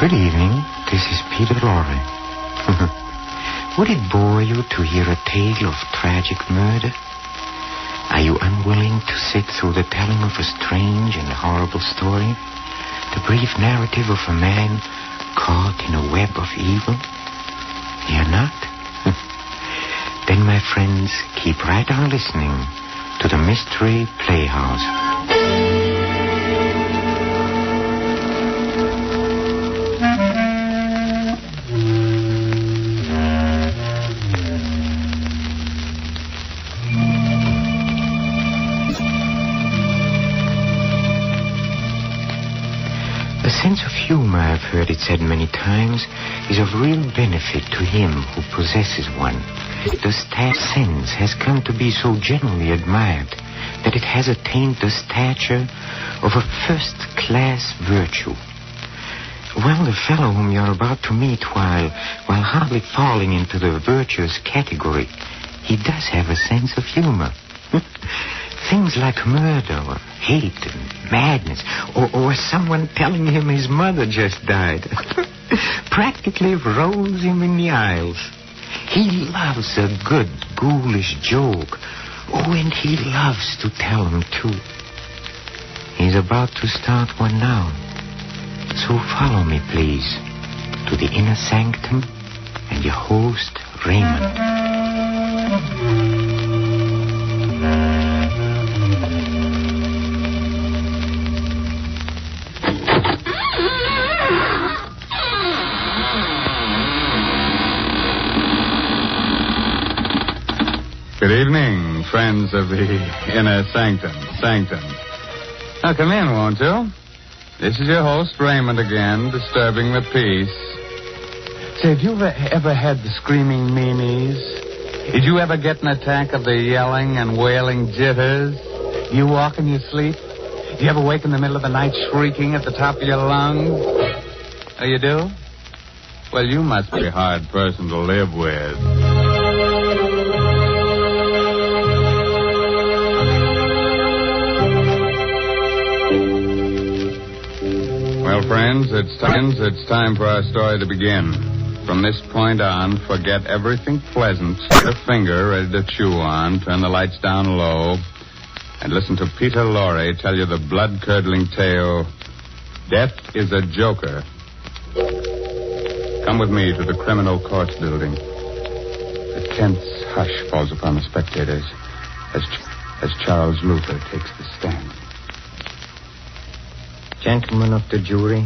Good evening. This is Peter Lorre. Would it bore you to hear a tale of tragic murder? Are you unwilling to sit through the telling of a strange and horrible story? The brief narrative of a man caught in a web of evil? You're not? Then, my friends, keep right on listening to the Mystery Playhouse. A sense of humor, I've heard it said many times, is of real benefit to him who possesses one. The sense has come to be so generally admired that it has attained the stature of a first-class virtue. Well, the fellow whom you're about to meet, while hardly falling into the virtuous category, he does have a sense of humor. Things like murder or hate and madness, or someone telling him his mother just died, practically rose him in the aisles. He loves a good, ghoulish joke. Oh, and he loves to tell them, too. He's about to start one now. So follow me, please, to the inner sanctum and your host, Raymond. Good evening, friends of the inner sanctum. Now, come in, won't you? This is your host, Raymond, again, disturbing the peace. Say, have you ever had the screaming meanies? Did you ever get an attack of the yelling and wailing jitters? You walk in your sleep? Do you ever wake in the middle of the night shrieking at the top of your lungs? Oh, you do? Well, you must be a hard person to live with. Well, friends, it's time for our story to begin. From this point on, forget everything pleasant. Get a finger ready to chew on, turn the lights down low, and listen to Peter Lorre tell you the blood-curdling tale, Death is a Joker. Come with me to the criminal courts building. A tense hush falls upon the spectators as Charles Luther takes the stand. Gentlemen of the jury,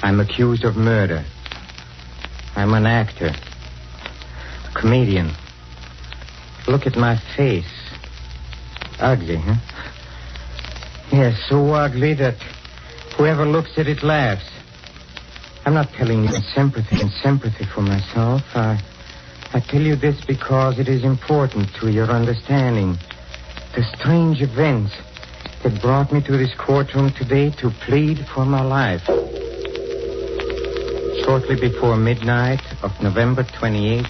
I'm accused of murder. I'm an actor, a comedian. Look at my face. Ugly, huh? Yes, so ugly that whoever looks at it laughs. I'm not telling you in sympathy for myself. I tell you this because it is important to your understanding the strange events that brought me to this courtroom today to plead for my life. Shortly before midnight of November 28th,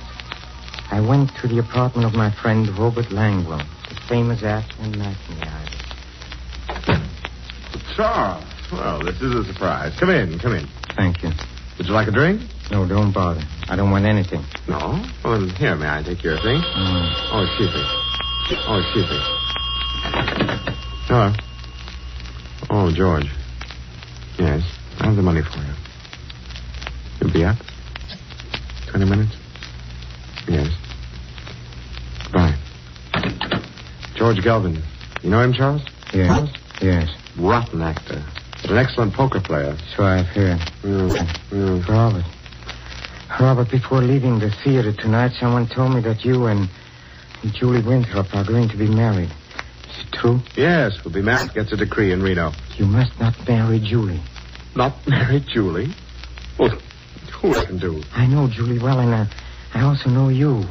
I went to the apartment of my friend Robert Langwell, the famous actor and matinee artist. Charles, well, this is a surprise. Come in. Thank you. Would you like a drink? No, don't bother. I don't want anything. No? Well, then, here, may I take your thing? Oh, excuse me. Hello. Oh, George. Yes, I have the money for you. You'll be up? 20 minutes? Yes. Goodbye. George Galvin. You know him, Charles? Yes. Rotten actor. But an excellent poker player. So I've heard. Robert, before leaving the theater tonight, someone told me that you and Julie Winthrop are going to be married. Is it true? Yes, we'll be married. Gets a decree in Reno. You must not marry Julie. Not marry Julie? Well, who can do? I know Julie well, and I also know you.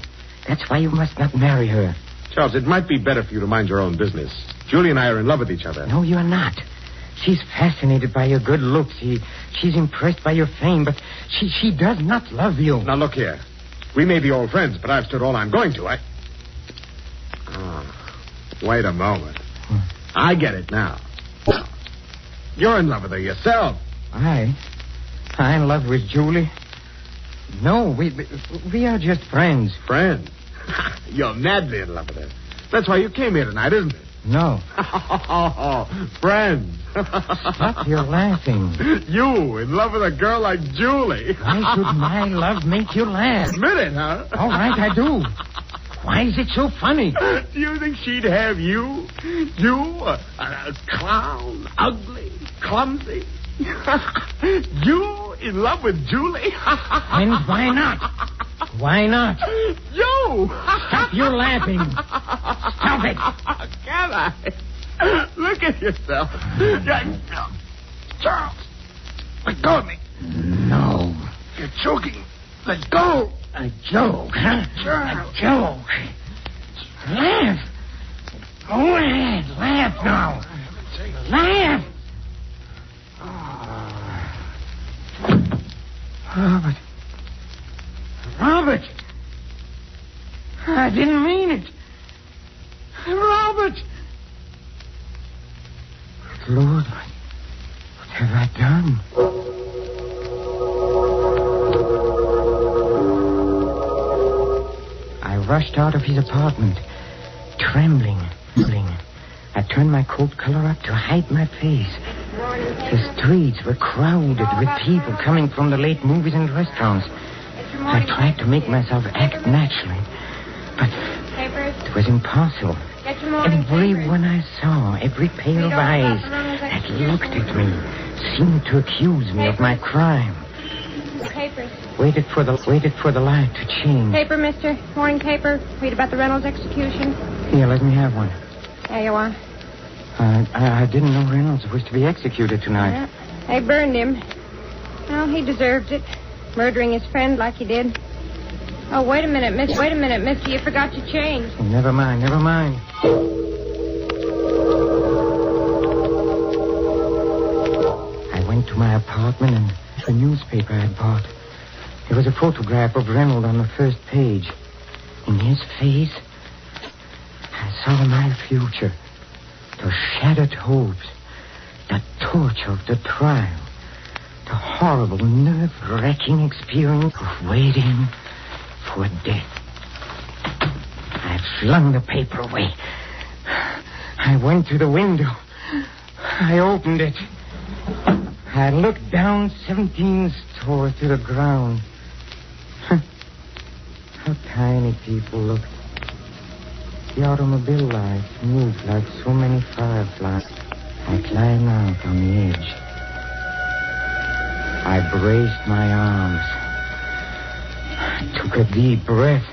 That's why you must not marry her. Charles, it might be better for you to mind your own business. Julie and I are in love with each other. No, you're not. She's fascinated by your good looks. She's impressed by your fame, but she does not love you. Now, look here. We may be old friends, but I've stood all I'm going to. Wait a moment. I get it now. You're in love with her yourself. I I'm in love with Julie. No, we are just friends. Friends? You're madly in love with her. That's why you came here tonight, isn't it? No. Friends. Stop your laughing. You in love with a girl like Julie. Why should my love make you laugh? Admit it, huh? All right, I do. Why is it so funny? Do you think she'd have you? You, a clown, ugly, clumsy? You in love with Julie? And why not? Why not? You! Stop your laughing. Stop it. Can I? Look at yourself. Charles, let go of me. No. You're choking. Let go. A joke, huh? Charles. A joke. Laugh. Go ahead. Laugh now. Laugh. Robert. Robert. I didn't mean it. Robert. Lord, what have I done? I rushed out of his apartment, trembling. I turned my coat collar up to hide my face. The streets were crowded with people coming from the late movies and restaurants. I tried to make myself act naturally, but it was impossible. Everyone I saw, every pair of eyes that looked at me, seemed to accuse me of my crime. Papers. Waited for the light to change. Paper, mister. Morning paper. Read about the Reynolds execution. Here, let me have one. There you are. I didn't know Reynolds was to be executed tonight. Yeah. They burned him. Well, he deserved it. Murdering his friend like he did. Oh, wait a minute, mister. You forgot your change. Oh, never mind. I went to my apartment and the newspaper I had bought. There was a photograph of Reynolds on the first page. In his face, I saw my future. The shattered hopes. The torture of the trial. The horrible, nerve-wracking experience of waiting for death. I flung the paper away. I went to the window. I opened it. I looked down 17 stories to the ground. How tiny people looked. The automobile lights moved like so many fireflies. I climbed out on the edge. I braced my arms. I took a deep breath.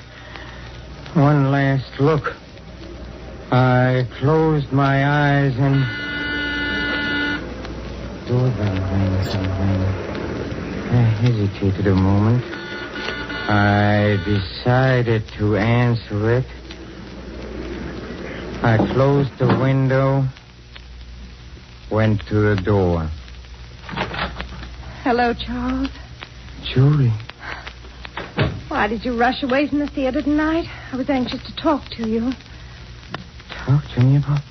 One last look. I closed my eyes and... Doorbell rang. I hesitated a moment. I decided to answer it. I closed the window, went to the door. Hello, Charles. Julie. Why did you rush away from the theater tonight? I was anxious to talk to you. Talk to me about...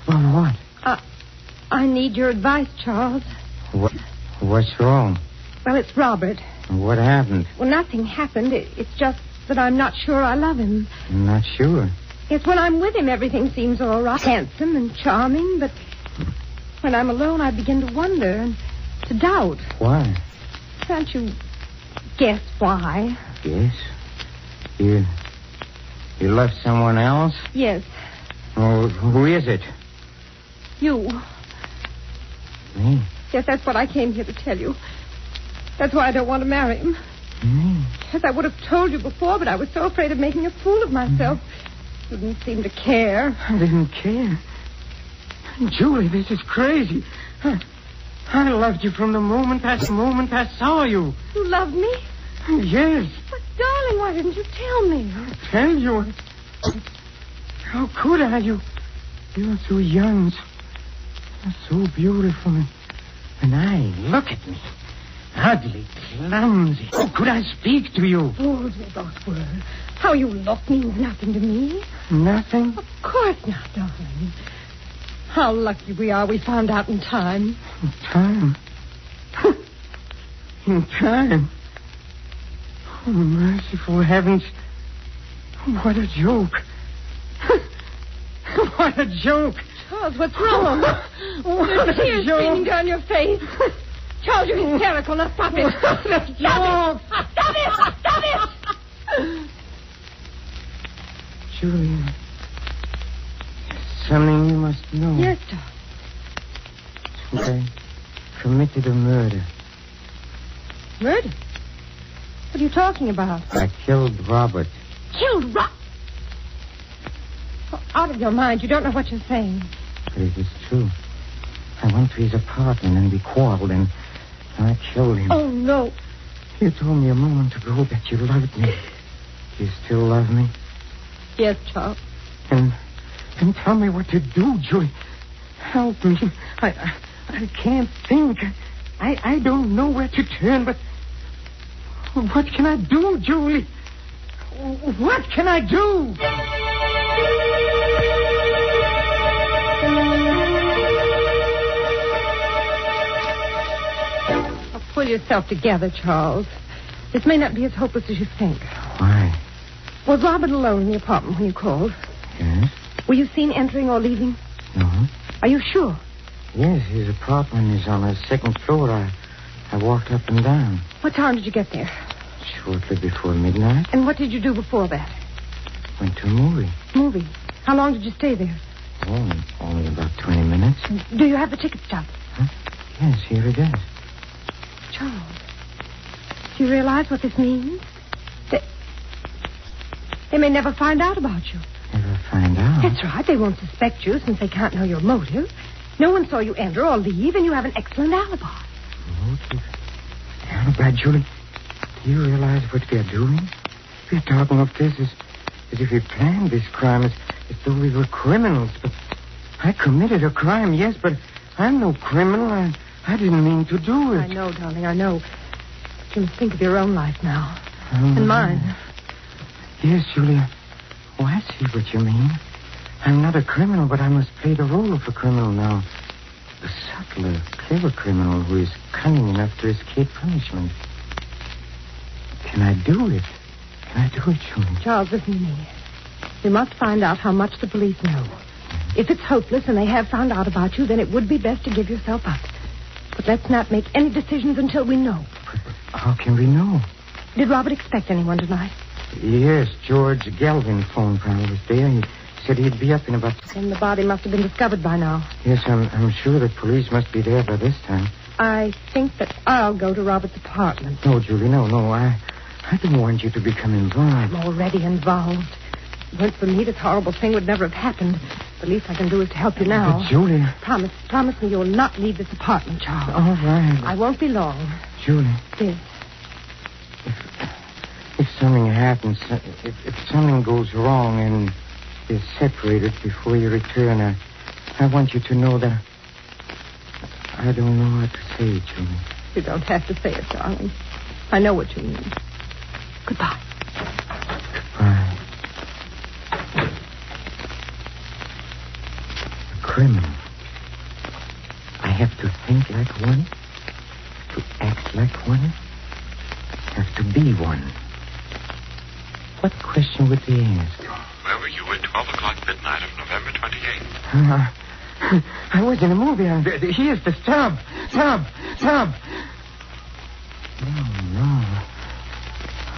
Well, what? I need your advice, Charles. What's wrong? Well, it's Robert. What happened? Well, nothing happened. It's just that I'm not sure I love him. I'm not sure. Yes, when I'm with him, everything seems all right. Handsome and charming, but when I'm alone, I begin to wonder and to doubt. Why? Can't you guess why? Yes. You love someone else? Yes. Oh, who is it? You. Me? Yes, that's what I came here to tell you. That's why I don't want to marry him. Me? Yes, I would have told you before, but I was so afraid of making a fool of myself. You didn't seem to care. I didn't care. Julie, this is crazy. I loved you from the moment I saw you. You loved me? Yes. But, darling, why didn't you tell me? Tell you? How could I? You're so young, so beautiful. And look at me. Ugly, clumsy. How could I speak to you? Fools we both were. How you look means nothing to me. Nothing? Of course not, darling. How lucky we are we found out in time. Time? In time. Oh, merciful heavens. What a joke. What a joke. Charles, what's wrong? There's tears streaming down your face. Charles, you're hysterical. Now stop it. Stop it. Stop it. Stop it. Julia. There's something you must know. Yes, Charles. I committed a murder. Murder? What are you talking about? I killed Robert. Killed Robert? Oh, out of your mind. You don't know what you're saying. But it is true. I went to his apartment and we quarreled and I killed him. Oh, no. You told me a moment ago that you loved me. Do you still love me? Yes, Charles. And tell me what to do, Julie. Help me. I can't think. I don't know where to turn, but what can I do, Julie? What can I do? Pull yourself together, Charles. This may not be as hopeless as you think. Why? Was Robert alone in the apartment when you called? Yes. Were you seen entering or leaving? No. Are you sure? Yes, his apartment is on the second floor. I walked up and down. What time did you get there? Shortly before midnight. And what did you do before that? Went to a movie. Movie? How long did you stay there? Oh, only about 20 minutes. Do you have the ticket stub? Huh? Yes, here it is. Charles, do you realize what this means? They may never find out about you. Never find out? That's right. They won't suspect you since they can't know your motive. No one saw you enter or leave, and you have an excellent alibi. Motive? Alibi, Julie? Do you realize what we are doing? We're talking of this as if we planned this crime, as though we were criminals. But I committed a crime, yes, but I'm no criminal. I didn't mean to do it. I know, darling, I know. But you must think of your own life now. And mine. Yes, Julia. Oh, I see what you mean. I'm not a criminal, but I must play the role of a criminal now. A subtler, clever criminal who is cunning enough to escape punishment. Can I do it? Can I do it, Julia? Charles, listen to me. We must find out how much the police know. If it's hopeless and they have found out about you, then it would be best to give yourself up. But let's not make any decisions until we know. But how can we know? Did Robert expect anyone tonight? Yes, George Galvin phoned while I was there. He said he'd be up in about... Then the body must have been discovered by now. Yes, I'm sure the police must be there by this time. I think that I'll go to Robert's apartment. No, Julie, no. I don't want you to become involved. I'm already involved. If it weren't for me, this horrible thing would never have happened. The least I can do is to help you now. But, Julie... Promise me you'll not leave this apartment, Charles. All right. I won't be long. Julie. Yes. If something happens, if something goes wrong and is separated before you return, I want you to know that I don't know what to say, Julie. You don't have to say it, darling. I know what you mean. Goodbye. Goodbye. A criminal. I have to think like one, to act like one, have to be one. What question would they ask? Where were you at 12 o'clock midnight of November 28th? I was in a movie. Here's the stub.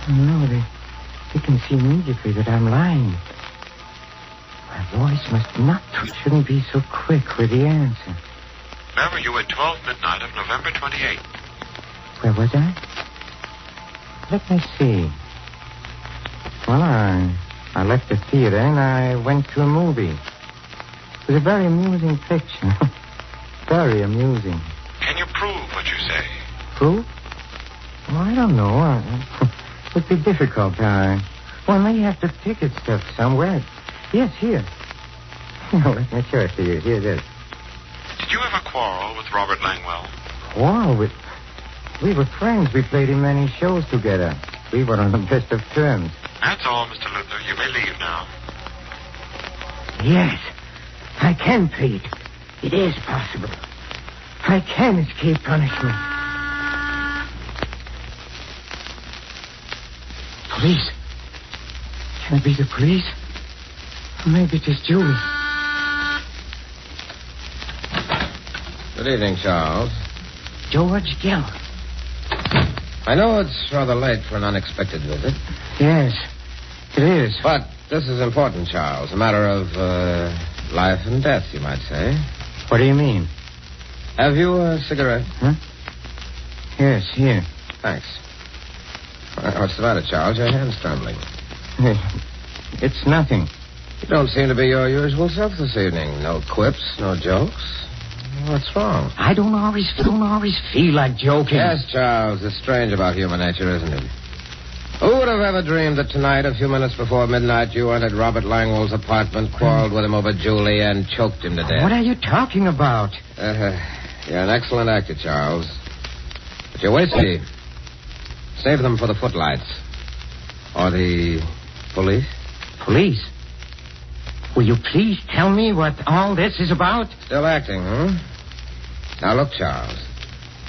No, they can see immediately that I'm lying. My voice shouldn't be so quick with the answer. Where were you at 12 midnight of November 28th? Where was I? Let me see. Well, I left the theater and I went to a movie. It was a very amusing picture. Very amusing. Can you prove what you say? Prove? Well, I don't know. It would be difficult. Well, I may have the ticket stuff somewhere. Yes, here. Let me show it to you. Here it is. Did you ever quarrel with Robert Langwell? Quarrel with... We were friends. We played in many shows together. We were on the best of terms. That's all, Mr. Luther. You may leave now. Yes, I can plead. It is possible. I can escape punishment. police. Can it be the police? Or maybe it is Julie. Good evening, Charles. George Gallup. I know it's rather late for an unexpected visit. Yes, it is. But this is important, Charles. A matter of life and death, you might say. What do you mean? Have you a cigarette? Huh? Yes, here. Thanks. What's the matter, Charles? Your hand's trembling. It's nothing. You don't seem to be your usual self this evening. No quips, no jokes. What's wrong? I don't always feel like joking. Yes, Charles. It's strange about human nature, isn't it? Who would have ever dreamed that tonight, a few minutes before midnight, you entered Robert Langwell's apartment, quarreled with him over Julie, and choked him to death? What are you talking about? You're an excellent actor, Charles. But your wits, save them for the footlights. Or the police. Police? Will you please tell me what all this is about? Still acting, huh? Now, look, Charles.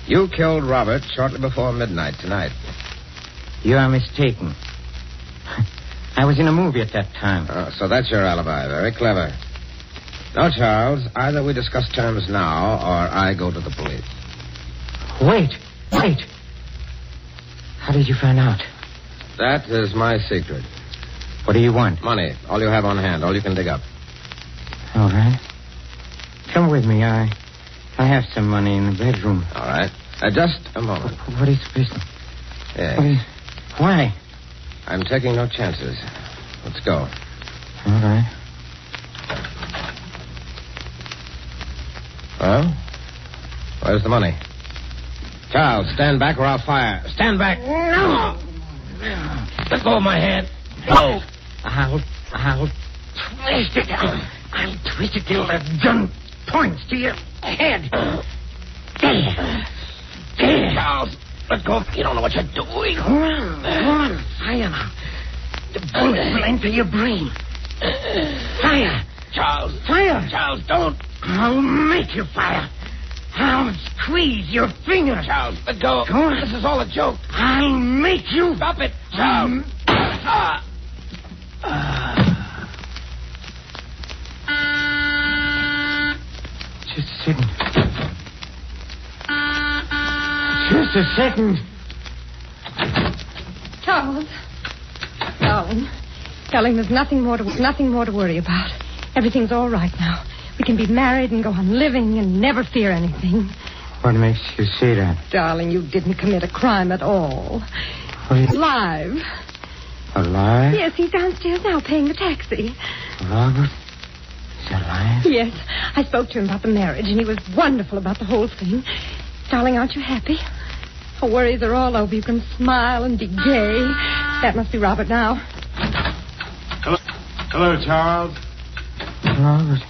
You killed Robert shortly before midnight tonight. You are mistaken. I was in a movie at that time. Oh, so that's your alibi. Very clever. Now, Charles, either we discuss terms now or I go to the police. Wait. How did you find out? That is my secret. What do you want? Money. All you have on hand. All you can dig up. All right. Come with me. I have some money in the bedroom. All right. Just a moment. What is the business? Yes. Why? I'm taking no chances. Let's go. All right. Well, where's the money? Charles, stand back or I'll fire. Stand back. No. Let go of my hand. No. I'll twist it. I'll twist it till the gun points to your head. There. Charles, let go. You don't know what you're doing. Go on. Fire now. The bullet will enter your brain. Fire. Charles. Fire. Charles, don't. I'll make you fire. I'll squeeze your finger. Charles, let go. Go on. This is all a joke. I'll make you. Stop it, Charles. Just a second. Just a second. Charles. Darling, there's nothing more to worry about. Everything's all right now. We can be married and go on living and never fear anything. What makes you say that? Darling, you didn't commit a crime at all. Alive. Alive? Yes, he's downstairs now paying the taxi. Robert is alive? Yes. I spoke to him about the marriage, and he was wonderful about the whole thing. Darling, aren't you happy? Our worries are all over. You can smile and be gay. That must be Robert now. Hello, Charles. Robert.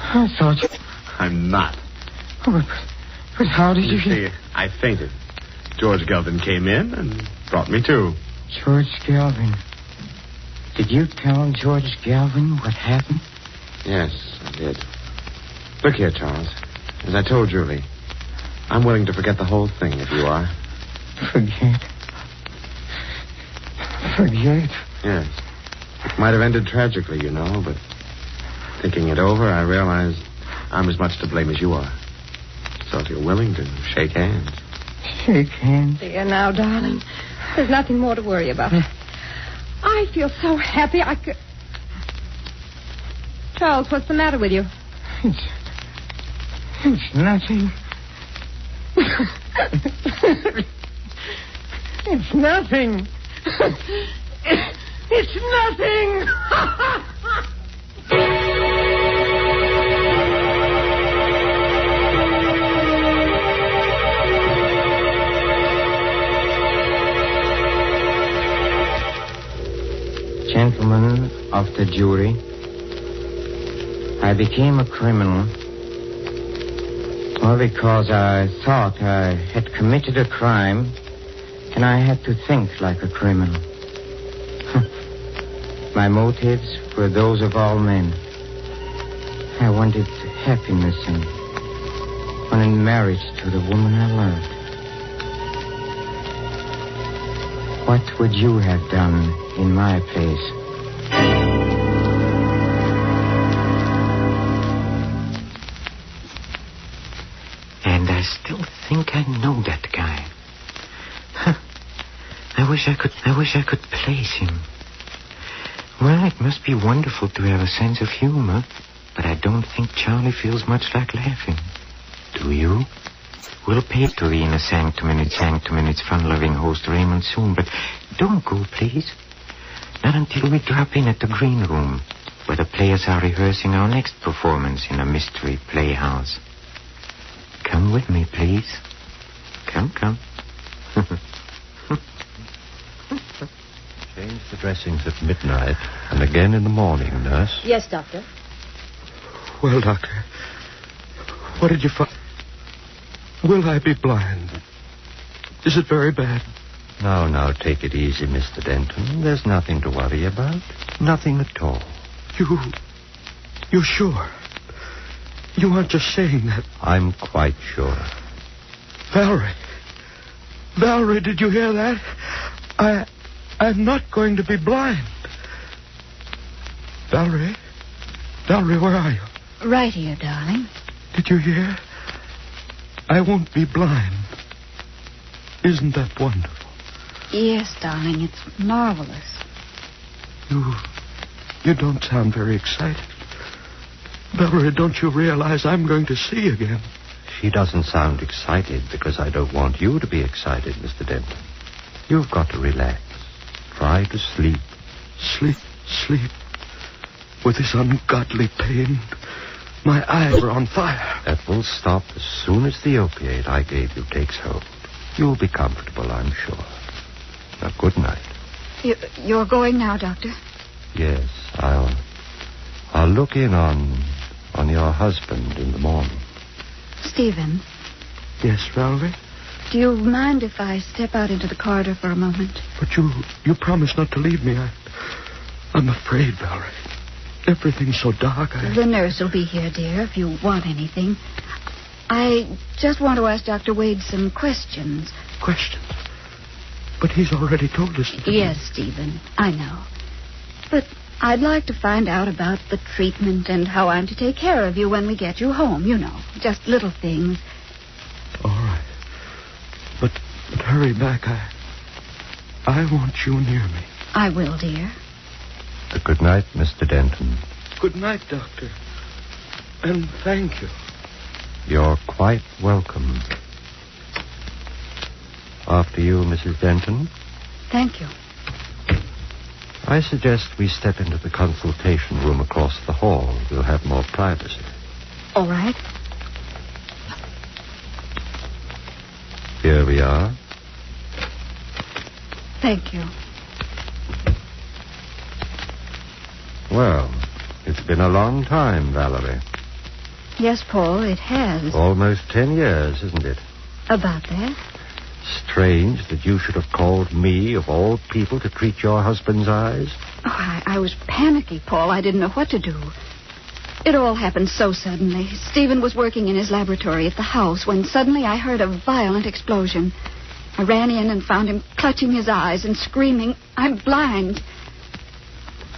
I thought you... I'm not. Oh, but how did you... See, I fainted. George Galvin came in and brought me to. George Galvin. Did you tell George Galvin what happened? Yes, I did. Look here, Charles. As I told Julie, I'm willing to forget the whole thing if you are. Forget? Yes. It might have ended tragically, you know, but thinking it over, I realize I'm as much to blame as you are. So if you're willing to shake hands. Shake hands? There now, darling. There's nothing more to worry about. I feel so happy I could... Charles, what's the matter with you? It's nothing. It's nothing. It's nothing. Gentlemen of the jury, I became a criminal well, because I thought I had committed a crime and I had to think like a criminal. My motives were those of all men. I wanted happiness and wanted marriage to the woman I loved. What would you have done in my place? And I still think I know that guy. I wish I could place him. Well, it must be wonderful to have a sense of humor, but I don't think Charlie feels much like laughing. Do you? We'll pay to the inner sanctum and its fun-loving host Raymond soon, but don't go, please. Not until we drop in at the green room, where the players are rehearsing our next performance in a mystery playhouse. Come with me, please. Come. Change the dressings at midnight and again in the morning, nurse. Yes, Doctor. Well, Doctor, what did you find? Will I be blind? Is it very bad? Now, take it easy, Mr. Denton. There's nothing to worry about. Nothing at all. You're sure? You aren't just saying that. I'm quite sure. Valerie, did you hear that? I'm not going to be blind. Valerie, where are you? Right here, darling. Did you hear? I won't be blind. Isn't that wonderful? Yes, darling, it's marvelous. You don't sound very excited. Valerie, don't you realize I'm going to see again? She doesn't sound excited because I don't want you to be excited, Mr. Denton. You've got to relax. Try to sleep. Sleep. With this ungodly pain, my eyes are on fire. That will stop as soon as the opiate I gave you takes hold. You'll be comfortable, I'm sure. Now, good night. You're going now, Doctor? Yes, I'll look in on your husband in the morning. Stephen? Yes, Valerie? Do you mind if I step out into the corridor for a moment? But you promised not to leave me. I'm afraid, Valerie. Everything's so dark. The nurse will be here, dear, if you want anything. I just want to ask Dr. Wade some questions. Questions? But he's already told us. Yes, Stephen, I know. But I'd like to find out about the treatment and how I'm to take care of you when we get you home, you know. Just little things. All right. But hurry back. I want you near me. I will, dear. Good night, Mr. Denton. Good night, Doctor. And thank you. You're quite welcome. After you, Mrs. Denton. Thank you. I suggest we step into the consultation room across the hall. We'll have more privacy. All right. Here we are. Thank you. Well, it's been a long time, Valerie. Yes, Paul, it has. Almost 10 years, isn't it? About that. Strange that you should have called me, of all people, to treat your husband's eyes. Oh, I was panicky, Paul. I didn't know what to do. It all happened so suddenly. Stephen was working in his laboratory at the house when suddenly I heard a violent explosion. I ran in and found him clutching his eyes and screaming, "I'm blind."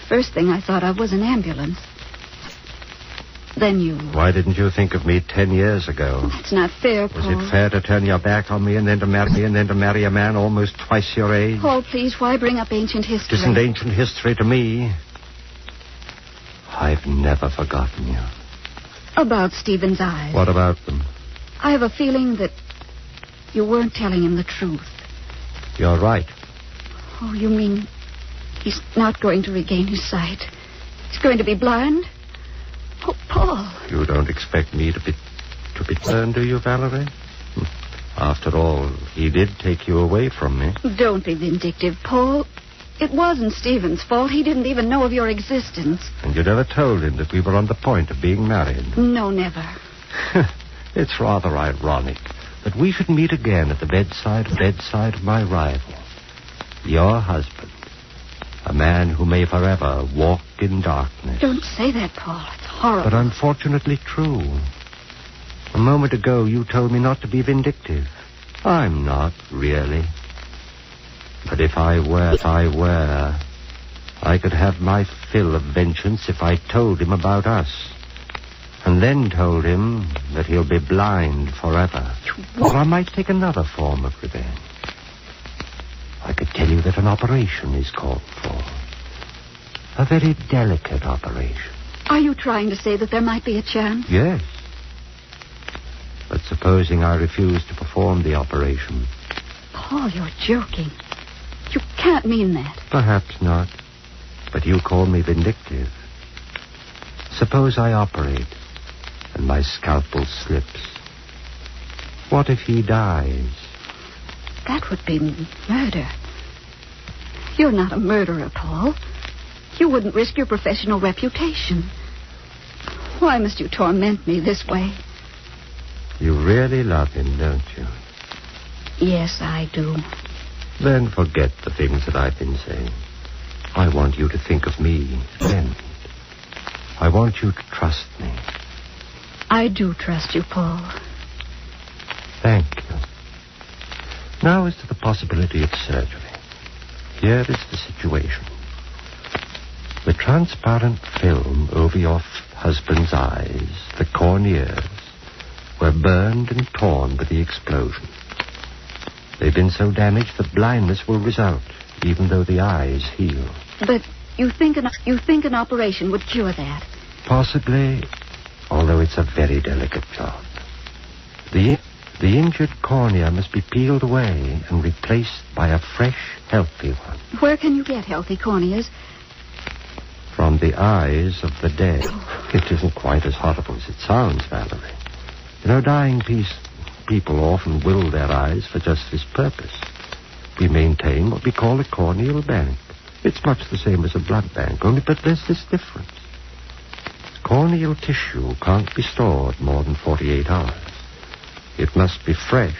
First thing I thought of was an ambulance. Then you... Why didn't you think of me 10 years ago? That's not fair, Paul. Was it fair to turn your back on me and then to marry a man almost twice your age? Paul, please, why bring up ancient history? It isn't ancient history to me. I've never forgotten you. About Stephen's eyes. What about them? I have a feeling that you weren't telling him the truth. You're right. Oh, you mean he's not going to regain his sight? He's going to be blind? Oh, Paul. You don't expect me to be turned, do you, Valerie? After all, he did take you away from me. Don't be vindictive, Paul. It wasn't Stephen's fault. He didn't even know of your existence. And you never told him that we were on the point of being married. No, never. It's rather ironic that we should meet again at the bedside of my rival, your husband, a man who may forever walk in darkness. Don't say that, Paul. It's horrible. But unfortunately true. A moment ago, you told me not to be vindictive. I'm not, really. But if I were, I could have my fill of vengeance if I told him about us. And then told him that he'll be blind forever. Or I might take another form of revenge. I could tell you that an operation is called for. A very delicate operation. Are you trying to say that there might be a chance? Yes. But supposing I refuse to perform the operation? Paul, you're joking. You can't mean that. Perhaps not. But you call me vindictive. Suppose I operate and my scalpel slips. What if he dies? That would be murder. You're not a murderer, Paul. You wouldn't risk your professional reputation. Why must you torment me this way? You really love him, don't you? Yes, I do. Then forget the things that I've been saying. I want you to think of me, friend. I want you to trust me. I do trust you, Paul. Thank you. Now as to the possibility of surgery. Here is the situation. The transparent film over your husband's eyes, the corneas, were burned and torn by the explosion. They've been so damaged that blindness will result, even though the eyes heal. But you think an operation would cure that? Possibly, although it's a very delicate job. The injured cornea must be peeled away and replaced by a fresh, healthy one. Where can you get healthy corneas? From the eyes of the dead. It isn't quite as horrible as it sounds, Valerie. You know, dying people often will their eyes for just this purpose. We maintain what we call a corneal bank. It's much the same as a blood bank, but there's this difference. Corneal tissue can't be stored more than 48 hours. It must be fresh,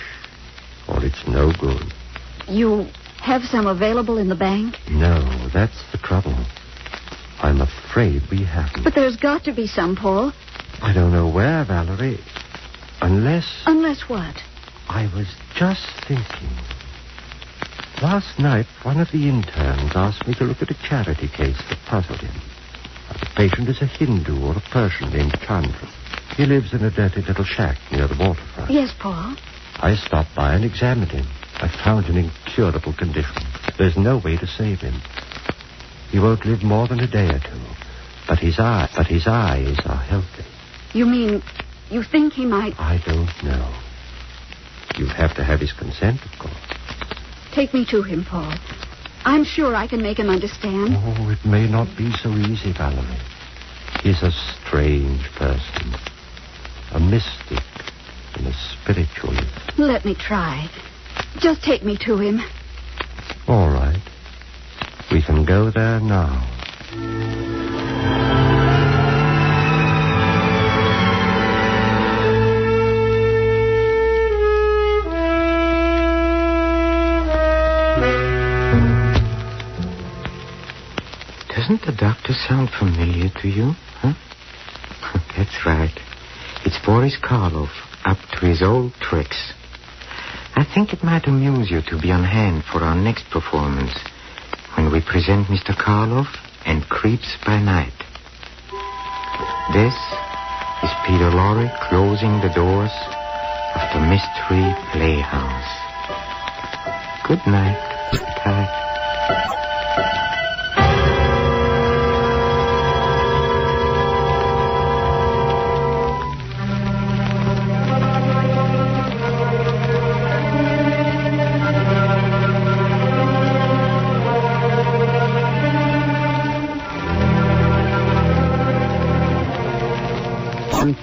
or it's no good. You have some available in the bank? No, that's the trouble. I'm afraid we haven't. But there's got to be some, Paul. I don't know where, Valerie. Unless... Unless what? I was just thinking. Last night, one of the interns asked me to look at a charity case that puzzled him. The patient is a Hindu or a Persian named Chandra. He lives in a dirty little shack near the waterfront. Yes, Paul. I stopped by and examined him. I found an incurable condition. There's no way to save him. He won't live more than a day or two. But his eyes are healthy. You mean you think he might... I don't know. You'd have to have his consent, of course. Take me to him, Paul. I'm sure I can make him understand. Oh, it may not be so easy, Valerie. He's a strange person. A mystic and a spiritualist. Let me try. Just take me to him. All right. We can go there now. Doesn't the doctor sound familiar to you, huh? That's right. It's Boris Karloff, up to his old tricks. I think it might amuse you to be on hand for our next performance, when we present Mr. Karloff and Creeps by Night. This is Peter Lorre closing the doors of the Mystery Playhouse. Good night, sweetheart.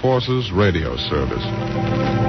Forces Radio Service.